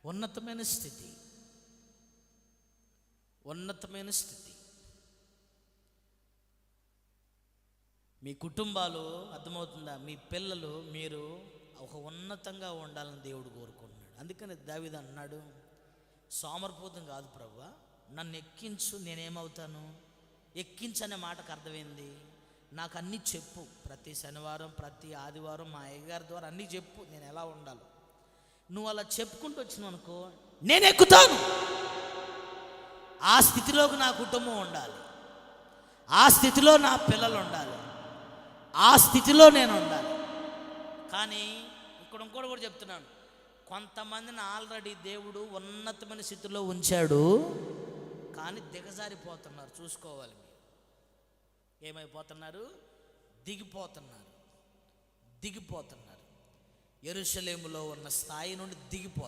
ఉన్నతమైన స్థితి, ఉన్నతమైన స్థితి. మీ కుటుంబాలు అర్థమవుతుందా? మీ పిల్లలు, మీరు ఒక ఉన్నతంగా ఉండాలని దేవుడు కోరుకుంటున్నాడు. అందుకని దావీదు అన్నాడు, సోమరిపోతం కాదు ప్రభువా, నన్ను ఎక్కించు, నేనేమవుతాను. ఎక్కించనే మాటకు అర్థమైంది, నాకు అన్నీ చెప్పు. ప్రతి శనివారం, ప్రతి ఆదివారం మా అయ్యగారి ద్వారా అన్నీ చెప్పు, నేను ఎలా ఉండాలో. నువ్వు అలా చెప్పుకుంటూ వచ్చినావు అనుకో, నేను ఎక్కుతాను. ఆ స్థితిలోకి నా కుటుంబం ఉండాలి, ఆ స్థితిలో నా పిల్లలు ఉండాలి, ఆ స్థితిలో నేను ఉండాలి. కానీ ఇక్కడ ఇంకోటి కూడా చెప్తున్నాను, కొంతమందిని ఆల్రెడీ దేవుడు ఉన్నతమైన స్థితిలో ఉంచాడు, కానీ దిగజారిపోతున్నారు. చూసుకోవాలి మీరు. ఏమైపోతున్నారు? దిగిపోతున్నారు. యెరూషలేములో ఉన్న స్థాయి నుండి దిగిపోతున్నారు.